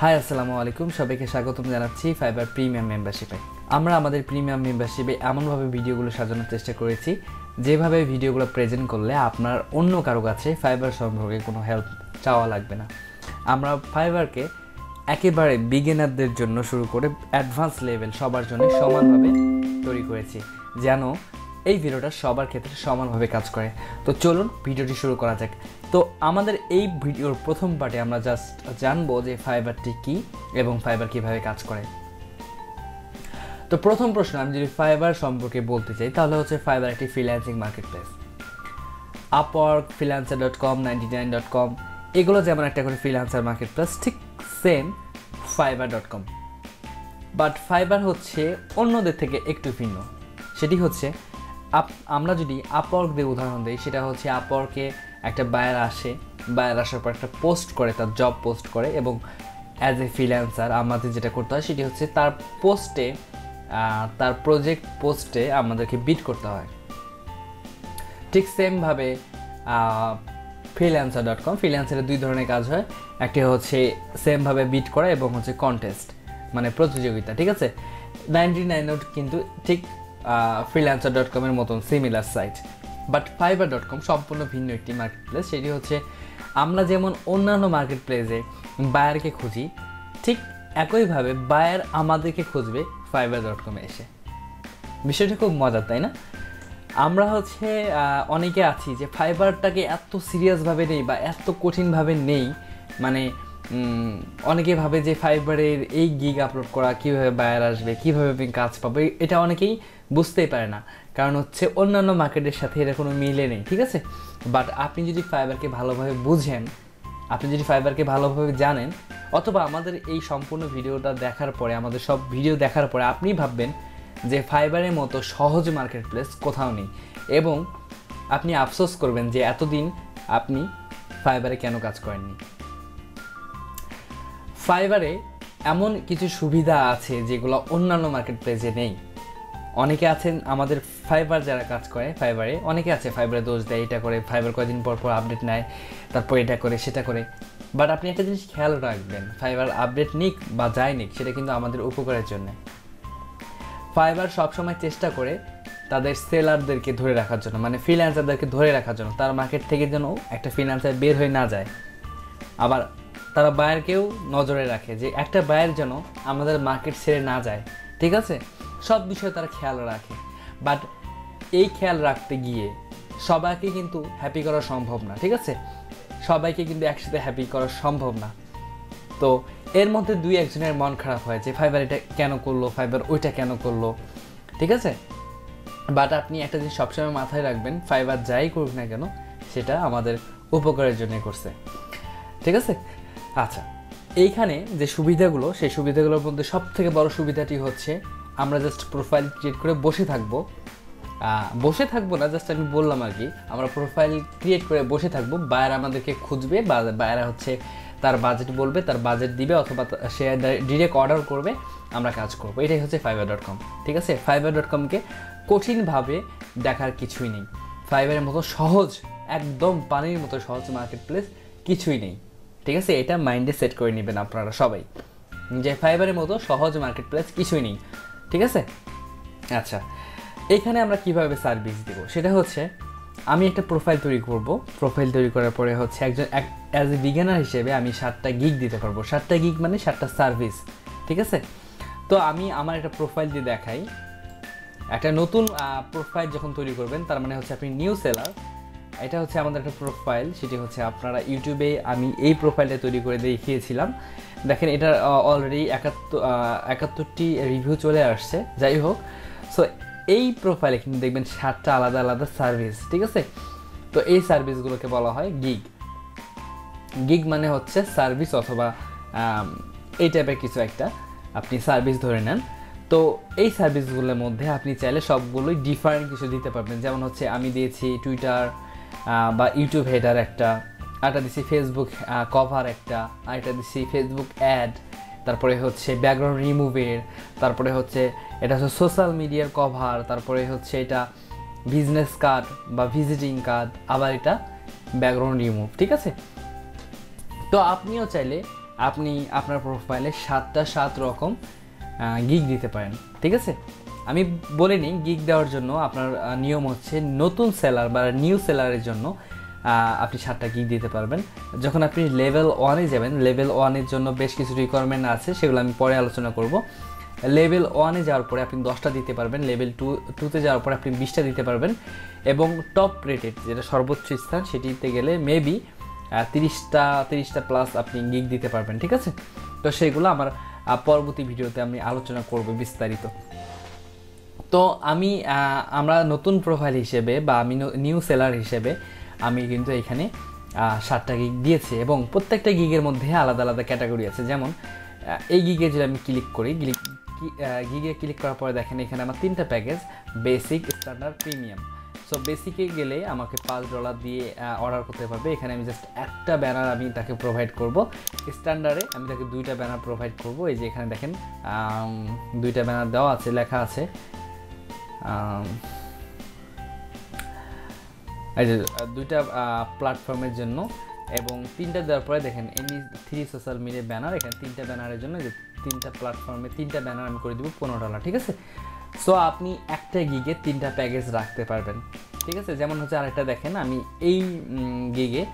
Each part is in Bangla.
হাই আসসালামু আলাইকুম, সবাইকে স্বাগতম জানাচ্ছি ফাইবার প্রিমিয়াম মেম্বারশিপে। আমরা আমাদের প্রিমিয়াম মেম্বারশিপে এমনভাবে ভিডিওগুলো সাজানোর চেষ্টা করেছি যেভাবে ভিডিওগুলো প্রেজেন্ট করলে আপনার অন্য কারো কাছে ফাইবার সম্পর্কে কোনো হেল্প চাওয়া লাগবে না। আমরা ফাইবারকে একেবারে বিগিনারদের জন্য শুরু করে অ্যাডভান্স লেভেল সবার জন্য সমানভাবে তৈরি করেছি, যেন এই ভিডিওটা সবার ক্ষেত্রে সমানভাবে কাজ করে। তো চলুন ভিডিওটি শুরু করা যাক। তো আমাদের এই ভিডিওর প্রথম পার্টে আমরা জাস্ট জানবো যে ফাইবারটি কী এবং ফাইবার কীভাবে কাজ করে। তো প্রথম প্রশ্ন, আমি যদি ফাইবার সম্পর্কে বলতে চাই তাহলে হচ্ছে ফাইবার একটি freelancing market place. Upwork, freelancer.com, 99.com এগুলো যেমন একটা করে ফ্রিল্যান্সার মার্কেট প্লেস, ঠিক সেম fiverr.com। বাট ফাইবার হচ্ছে অন্যদের থেকে একটু ভিন্ন। সেটি হচ্ছে আমরা যদি আপওয়ার্ক দিয়ে উদাহরণ দিই, সেটা হচ্ছে আপওয়ার্কে একটা বায়ার আসার পর একটা পোস্ট করে, তার জব পোস্ট করে, এবং অ্যাজ এ ফ্রিল্যান্সার আমাদের যেটা করতে হয় সেটি হচ্ছে তার পোস্টে, তার প্রজেক্ট পোস্টে আমাদেরকে বিড করতে হয়। ঠিক সেমভাবে ফ্রিল্যান্সারে দুই ধরনের কাজ হয়, একটি হচ্ছে সেমভাবে বিড করা এবং হচ্ছে কন্টেস্ট মানে প্রতিযোগিতা। ঠিক আছে, 99 কিন্তু ঠিক freelancer.com এর মতন সিমিলার সাইট। বাট fiverr.com সম্পূর্ণ ভিন্ন একটি মার্কেট প্লেস। সেটি হচ্ছে আমরা যেমন অন্যান্য মার্কেট প্লেসে বায়ারকে খুঁজি, ঠিক একইভাবে বায়ার আমাদেরকে খুঁজবে fiverr.com এ এসে। বিষয়টা খুব মজার, তাই না? আমরা হচ্ছে অনেকে আছি যে ফাইবারটাকে এত সিরিয়াসভাবে নেই বা এত কঠিনভাবে নেই, মানে অনেকে ভাবে যে ফাইবারের এই গিগ আপলোড করা, কীভাবে বায়ার আসবে, কীভাবে আমি কাজ পাবো, এটা অনেকেই বুঝতেই পারে না, কারণ হচ্ছে অন্যান্য মার্কেটের সাথে এটা কোনো মিলে নেই। ঠিক আছে, বাট আপনি যদি ফাইবারকে ভালোভাবে বুঝেন, আপনি যদি ফাইবারকে ভালোভাবে জানেন, অথবা আমাদের এই সম্পূর্ণ ভিডিওটা দেখার পরে, আমাদের সব ভিডিও দেখার পরে আপনি ভাববেন যে ফাইবারের মতো সহজ মার্কেট প্লেস কোথাও নেই, এবং আপনি আফসোস করবেন যে এতদিন আপনি ফাইবারে কেন কাজ করেননি। ফাইবারে এমন কিছু সুবিধা আছে যেগুলো অন্যান্য মার্কেট প্লেসে নেই। অনেকে আছেন আমাদের ফাইবার যারা কাজ করে ফাইবারে, অনেকে আছে ফাইবারে দোষ দেয়, এটা করে, ফাইবার কয়েকদিন পর পর আপডেট নেয়, তারপর এটা করে সেটা করে। বাট আপনি একটা জিনিস খেয়াল রাখবেন, ফাইবার আপডেট নিক বা যাই নিক, সেটা কিন্তু আমাদের উপকারের জন্য। ফাইবার সবসময় চেষ্টা করে তাদের সেলারদেরকে ধরে রাখার জন্য, মানে ফ্রিল্যান্সারদেরকে ধরে রাখার জন্য, তার মার্কেট থেকে যেন একটা ফ্রিল্যান্সার বের হয়ে না যায়। আবার তারা বায়ারকেও নজরে রাখে যে একটা বায়ার যেন আমাদের মার্কেট ছেড়ে না যায়। ঠিক আছে, সব বিষয়ে তারা খেয়াল রাখে। বাট এই খেয়াল রাখতে গিয়ে সবাইকে কিন্তু হ্যাপি করা সম্ভব না। ঠিক আছে, সবাইকে কিন্তু একসাথে হ্যাপি করা সম্ভব না। তো এর মধ্যে দুই একজনের মন খারাপ হয় যে ফাইবার এটা কেন করলো, ফাইবার ওইটা কেন করলো। ঠিক আছে, বাট আপনি একটা জিনিস সবসময় মাথায় রাখবেন, ফাইবার যাই করুক না কেন সেটা আমাদের উপকারের জন্য করছে। ঠিক আছে, আচ্ছা, এইখানে যে সুবিধাগুলো, সেই সুবিধাগুলোর মধ্যে সব থেকে বড় সুবিধাটি হচ্ছে আমরা জাস্ট প্রোফাইল ক্রিয়েট করে বসে থাকবো না, জাস্ট আমি বললাম আর কি, আমরা প্রোফাইল ক্রিয়েট করে বসে থাকবো, বায়ার আমাদেরকে খুঁজবে, বা বায়ারা হচ্ছে তার বাজেট বলবে, তার বাজেট দিবে, অথবা সে ডিরেক্ট অর্ডার করবে, আমরা কাজ করবো। এটাই হচ্ছে fiverr.com। ঠিক আছে, fiverr.comকে কঠিনভাবে দেখার কিছুই নেই। ফাইবারের মতো সহজ, একদম পানির মতো সহজ মার্কেট প্লেস কিছুই নেই। ঠিক আছে, এটা মাইন্ডে সেট করে নেবেন আপনারা সবাই, যে ফাইবারের মতো সহজ মার্কেট প্লেস কিছুই নেই। ঠিক আছে, আচ্ছা, এখানে আমরা কিভাবে সার্ভিস দেব সেটা হচ্ছে, আমি একটা প্রোফাইল তৈরি করব। প্রোফাইল তৈরি করার পরে হচ্ছে অ্যাজ এ বিগিনার হিসেবে আমি 7টা গিগ দিতে পারবো। 7টা গিগ মানে 7টা সার্ভিস। ঠিক আছে, তো আমি আমার একটা প্রোফাইল দিয়ে দেখাই। একটা নতুন প্রোফাইল যখন তৈরি করবেন, তার মানে হচ্ছে আপনি নিউ সেলার। এটা হচ্ছে আমাদের একটা প্রোফাইল, সেটি হচ্ছে আপনারা ইউটিউবে আমি এই প্রোফাইলটা তৈরি করে দেখিয়েছিলাম। দেখেন, এটা অলরেডি 71টি রিভিউ চলে আসছে। যাই হোক, সো এই প্রোফাইলে কিন্তু দেখবেন 7টা আলাদা আলাদা সার্ভিস। ঠিক আছে, তো এই সার্ভিসগুলোকে বলা হয় গিগ। গিগ মানে হচ্ছে সার্ভিস, অথবা এই টাইপের কিছু একটা আপনি সার্ভিস ধরে নেন। তো এই সার্ভিসগুলোর মধ্যে আপনি চাইলে সবগুলোই ডিফারেন্ট কিছু দিতে পারবেন। যেমন হচ্ছে আমি দিয়েছি টুইটার বা ইউটিউব হেডার একটা, আরেকটা দিচ্ছি ফেসবুক কভার একটা, আরেকটা দিচ্ছি ফেসবুক অ্যাড, তারপরে হচ্ছে ব্যাকগ্রাউন্ড রিমুভের, তারপরে হচ্ছে এটা হচ্ছে সোশ্যাল মিডিয়ার কভার, তারপরে হচ্ছে এটা বিজনেস কার্ড বা ভিজিটিং কার্ড, আবার এটা ব্যাকগ্রাউন্ড রিমুভ। ঠিক আছে, তো আপনিও চাইলে আপনি আপনার প্রোফাইলে 7 রকম গিগ দিতে পারেন, ঠিক আছে। আমি বলিনি গিগ দেওয়ার জন্য আপনার নিয়ম হচ্ছে নতুন সেলার বা নিউ সেলারের জন্য আপনি 7টা গিগ দিতে পারবেন। যখন আপনি লেভেল 1-এ যাবেন, লেভেল 1-এর জন্য বেশ কিছু রিকোয়ারমেন্ট আছে, সেগুলো আমি পরে আলোচনা করব। লেভেল 1-এ যাওয়ার পরে আপনি 10টা দিতে পারবেন, লেভেল 2-তে যাওয়ার পরে আপনি 20টা দিতে পারবেন, এবং টপ রেটেড যেটা সর্বোচ্চ স্থান সেটিতে গেলে মেবি 30টা প্লাস আপনি গিগ দিতে পারবেন, ঠিক আছে। তো সেইগুলো আমার পরবর্তী ভিডিওতে আমি আলোচনা করব বিস্তারিত। তো আমরা নতুন প্রোফাইল হিসেবে বা আমি নিউ সেলার হিসেবে আমি কিন্তু এখানে 7টা গিগ দিয়েছি, এবং প্রত্যেকটা গিগের মধ্যে আলাদা আলাদা ক্যাটাগরি আছে। যেমন এই গিগে যদি আমি ক্লিক করি, গিগে ক্লিক করার পরে দেখেন এখানে আমার 3টা package, basic, standard, premium. So বেসিকে গেলে আমাকে $5 দিয়ে অর্ডার করতে পারবে। এখানে আমি জাস্ট একটা ব্যানার আমি তাকে প্রোভাইড করব। স্ট্যান্ডার্ডে আমি তাকে 2টা ব্যানার প্রোভাইড করব। এই যে এখানে দেখেন 2টা ব্যানার দেওয়া আছে, লেখা আছে এই যে 2টা প্ল্যাটফর্মের জন্য, এবং 3টা দেওয়ার পরে দেখেন এনি 3 সোশ্যাল মিডিয়া ব্যানার। এখানে 3টা ব্যানারের জন্য যে 3টা প্ল্যাটফর্মে 3টা ব্যানার আমি করে দিব $15, ঠিক আছে। সো আপনি একটা গিগে 3টা প্যাকেজ রাখতে পারবেন, ঠিক আছে। যেমন হচ্ছে আরেকটা দেখেন, আমি এই গিগে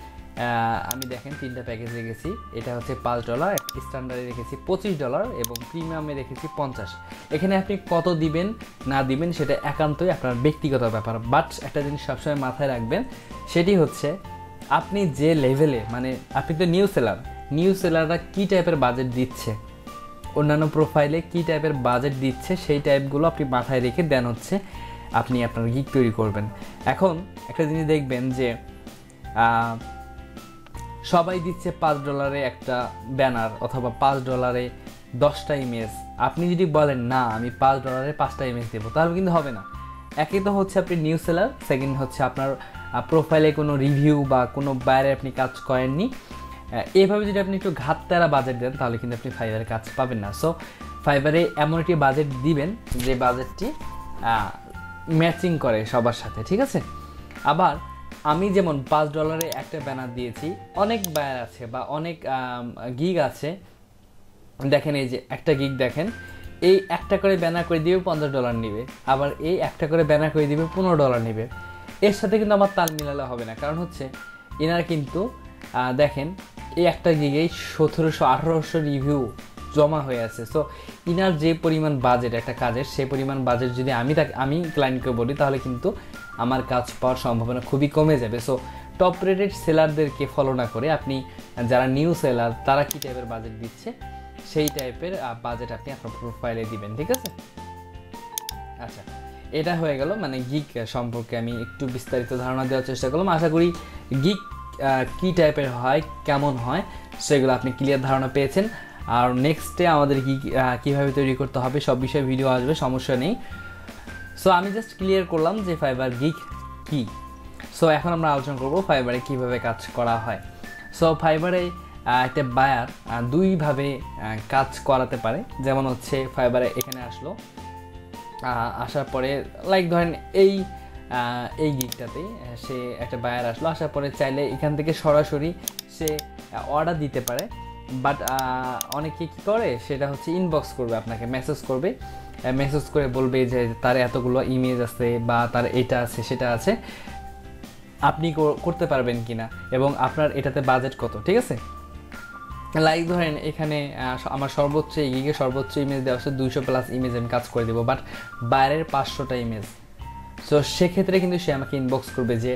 আমি দেখেন 3টা প্যাকেজ রেখেছি। এটা হচ্ছে $5, স্ট্যান্ডার্ডে রেখেছি $25 এবং প্রিমিয়ামে রেখেছি 50। এখানে আপনি কত দিবেন না দিবেন সেটা একান্তই আপনার ব্যক্তিগত ব্যাপার। বাট একটা জিনিস সবসময় মাথায় রাখবেন, সেটি হচ্ছে আপনি যে লেভেলে, মানে আপনি তো নিউ সেলাররা কী টাইপের বাজেট দিচ্ছে, অন্যান্য প্রোফাইলে কী টাইপের বাজেট দিচ্ছে, সেই টাইপগুলো আপনি মাথায় রেখে দেন হচ্ছে আপনি আপনার গিগ তৈরি করবেন। এখন একটা জিনিস দেখবেন যে সবাই দিচ্ছে $5 একটা ব্যানার অথবা $5 10টা ইমেজ। আপনি যদি বলেন না আমি $5 5টা ইমেজ দেবো, তাহলে কিন্তু হবে না। একই তো হচ্ছে আপনি নিউ সেলার, সেকেন্ড হচ্ছে আপনার প্রোফাইলে কোনো রিভিউ বা কোনো বাইরে আপনি কাজ করেননি। এইভাবে যদি আপনি একটু ঘাটতারা বাজেট দেন তাহলে কিন্তু আপনি ফাইবারে কাজ পাবেন না। সো ফাইবারে এমন একটি বাজেট দিবেন যে বাজেটটি ম্যাচিং করে সবার সাথে, ঠিক আছে। আবার আমি যেমন $5 একটা ব্যানার দিয়েছি, অনেক বায়ার আছে বা অনেক গিগ আছে, দেখেন এই যে একটা গিগ দেখেন, এই একটা করে ব্যানার করে দিবে $50 নেবে, আবার এই একটা করে ব্যানার করে দিবে $15 নেবে। এর সাথে কিন্তু আমার তাল মিলালে হবে না, কারণ হচ্ছে এনারা কিন্তু দেখেন এই একটা গিগেই 1700-1800 রিভিউ জমা হয়ে আছে। সো ইনার যে পরিমাণ বাজেট একটা কাজের, সেই পরিমাণ বাজেট যদি আমি ক্লায়েন্টকে বলি তাহলে কিন্তু আমার কাজ পাওয়ার সম্ভাবনা খুবই কমে যাবে। সো টপ রেটেড সেলারদেরকে ফলো না করে আপনি যারা নিউ সেলার তারা কী টাইপের বাজেট দিচ্ছে সেই টাইপের বাজেট আপনি আপনার প্রোফাইলে দিবেন, ঠিক আছে। আচ্ছা, এটা হয়ে গেল মানে গিগ সম্পর্কে আমি একটু বিস্তারিত ধারণা দেওয়ার চেষ্টা করলাম। আশা করি গিগ কী টাইপের হয়, কেমন হয়, সেগুলো আপনি ক্লিয়ার ধারণা পেয়েছেন। আর নেক্সটে আমাদের গিগ কীভাবে তৈরি করতে হবে সব বিষয়ে ভিডিও আসবে, সমস্যা নেই। সো আমি জাস্ট ক্লিয়ার করলাম যে ফাইবার গিগ কী। সো এখন আমরা আলোচনা করব ফাইবারে কীভাবে কাজ করা হয়। সো ফাইবারে একটা বায়ার দুইভাবে কাজ করাতে পারে। যেমন হচ্ছে ফাইবারে এখানে আসলো, আসার পরে লাইক ধরেন এই গিগটাতে সে একটা বায়ার আসলো, আসার পরে চাইলে এখান থেকে সরাসরি সে অর্ডার দিতে পারে। বাট অনেকে কী করে সেটা হচ্ছে ইনবক্স করবে, আপনাকে মেসেজ করবে, মেসেজ করে বলবে যে তার এতগুলো ইমেজ আছে বা তার এটা আছে সেটা আছে, আপনি করতে পারবেন কি না এবং আপনার এটাতে বাজেট কত, ঠিক আছে। লাইক ধরেন এখানে আমার সর্বোচ্চ গিগে সর্বোচ্চ ইমেজ দেওয়া হচ্ছে 200+ ইমেজ আমি কাজ করে দেবো, বাট বাইরের 500টা ইমেজ। সো সেক্ষেত্রে কিন্তু সে আমাকে ইনবক্স করবে যে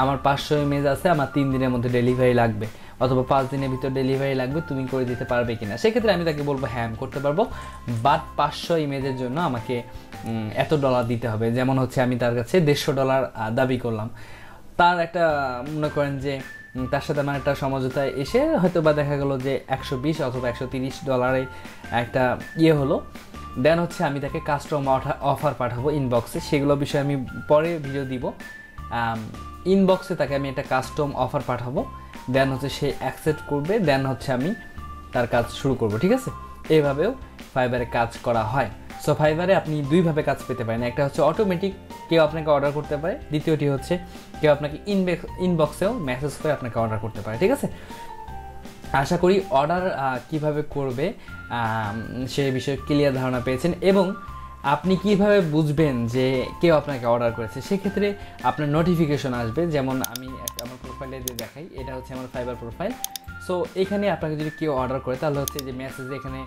আমার 500 ইমেজ আছে, আমার 3 দিনের মধ্যে ডেলিভারি লাগবে অথবা 5 দিনের ভিতর ডেলিভারি লাগবে, তুমি করে দিতে পারবে কিনা। সেক্ষেত্রে আমি তাকে বলবো হ্যাঁ আমি করতে পারবো, বাট 500 ইমেজের জন্য আমাকে এত $, দিতে হবে। যেমন হচ্ছে আমি তার কাছে $150 দাবি করলাম, তার একটা মনে করেন যে তার সাথে আমার একটা সমঝোতায় এসে হয়তো বা দেখা গেলো যে $120 অথবা $130 একটা হলো। দেন হচ্ছে আমি তাকে কাস্টম অফার পাঠাবো ইনবক্সে, সেগুলো বিষয়ে আমি পরে ভিডিও দিব। ইনবক্সে তাকে আমি একটা কাস্টম অফার পাঠাবো, দেন হচ্ছে সে অ্যাকসেপ্ট করবে, দেন হচ্ছে আমি তার কাজ শুরু করব, ঠিক আছে। এইভাবেও ফাইবারে কাজ করা হয়। সো ফাইবারে আপনি দুইভাবে কাজ পেতে পারেন, একটা হচ্ছে অটোমেটিক, কেউ আপনাকে অর্ডার করতে পারে, দ্বিতীয়টি হচ্ছে কেউ আপনাকে ইনবক্সেও মেসেজ করে আপনাকে অর্ডার করতে পারে, ঠিক আছে। আশা করি অর্ডার কিভাবে করবে সে বিষয়ে ক্লিয়ার ধারণা পেয়েছেন। এবং আপনি কিভাবে বুঝবেন যে কেউ আপনাকে অর্ডার করেছে, সেক্ষেত্রে আপনার নোটিফিকেশন আসবে। যেমন আমি একটা আমার প্রোফাইলে যে দেখাই, এটা হচ্ছে আমার ফাইবার প্রোফাইল। সো এখানে আপনাকে যদি কেউ অর্ডার করে তাহলে হচ্ছে যে মেসেজে এখানে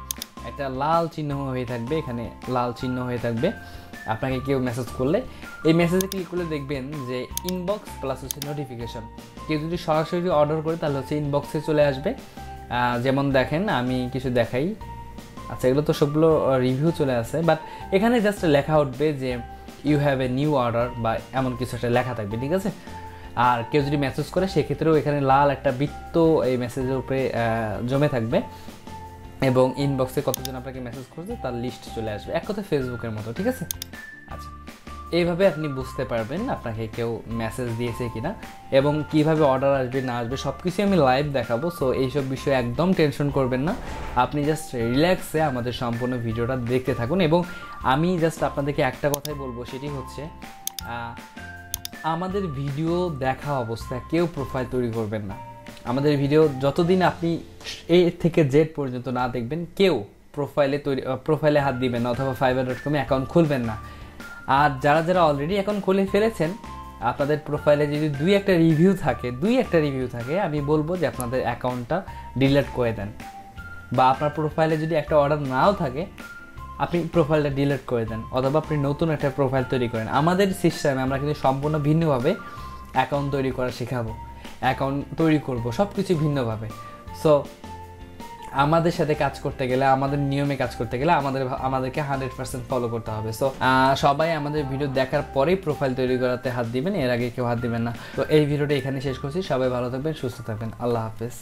একটা লাল চিহ্ন হয়ে থাকবে, এখানে লাল চিহ্ন হয়ে থাকবে। আপনাকে কেউ মেসেজ করলে এই মেসেজে ক্লিক করলে দেখবেন যে ইনবক্স প্লাস হচ্ছে নোটিফিকেশন। কেউ যদি সরাসরি অর্ডার করে তাহলে হচ্ছে ইনবক্সে চলে আসবে। যেমন দেখেন আমি কিছু দেখাই, আচ্ছা এগুলো তো সবগুলো রিভিউ চলে আসে, বাট এখানে জাস্ট লেখা উঠবে যে you have a new order বা এমন কিছু একটা লেখা থাকবে, ঠিক আছে। আর কেউ যদি মেসেজ করে সেক্ষেত্রেও এখানে লাল একটা বৃত্ত এই মেসেজের উপরে জমে থাকবে এবং ইনবক্সে কতজন আপনাকে মেসেজ করছে তার লিস্ট চলে আসবে, এক কথা ফেসবুকের মতো, ঠিক আছে। আচ্ছা, এইভাবে আপনি বুঝতে পারবেন আপনাকে কেউ মেসেজ দিয়েছে কিনা এবং কিভাবে অর্ডার আসবে না আসবে সব কিছু আমি লাইভ দেখাবো। সো এইসব বিষয়ে একদম টেনশন করবেন না, আপনি জাস্ট রিল্যাক্সে আমাদের সম্পূর্ণ ভিডিওটা দেখতে থাকুন। এবং আমি জাস্ট আপনাদেরকে একটা কথাই বলবো, সেটি হচ্ছে আমাদের ভিডিও দেখা অবস্থায় কেউ প্রোফাইল তৈরি করবেন না। আমাদের ভিডিও যতদিন আপনি এ থেকে জেড পর্যন্ত না দেখবেন, কেউ প্রোফাইলে হাত দিবেন না অথবা fiverr.com অ্যাকাউন্ট খুলবেন না। আর যারা যারা অলরেডি অ্যাকাউন্ট খুলে ফেলেছেন, আপনাদের প্রোফাইলে যদি দুই একটা রিভিউ থাকে আমি বলবো যে আপনাদের অ্যাকাউন্টটা ডিলিট করে দেন। বা আপনার প্রোফাইলে যদি একটা অর্ডার নাও থাকে, আপনি প্রোফাইলটা ডিলিট করে দেন অথবা আপনি নতুন একটা প্রোফাইল তৈরি করেন। আমাদের সিস্টেমে আমরা কিন্তু সম্পূর্ণ ভিন্নভাবে অ্যাকাউন্ট তৈরি করা শেখাবো, অ্যাকাউন্ট তৈরি করব সব কিছু ভিন্নভাবে। সো আমাদের সাথে কাজ করতে গেলে, আমাদের নিয়মে কাজ করতে গেলে আমাদেরকে 100% ফলো করতে হবে। সো সবাই আমাদের ভিডিও দেখার পরেই প্রোফাইল তৈরি করাতে হাত দিবেন, এর আগে কেউ হাত দিবেন না। তো এই ভিডিওটা এখানে শেষ করছি। সবাই ভালো থাকবেন, সুস্থ থাকবেন, আল্লাহ হাফেজ।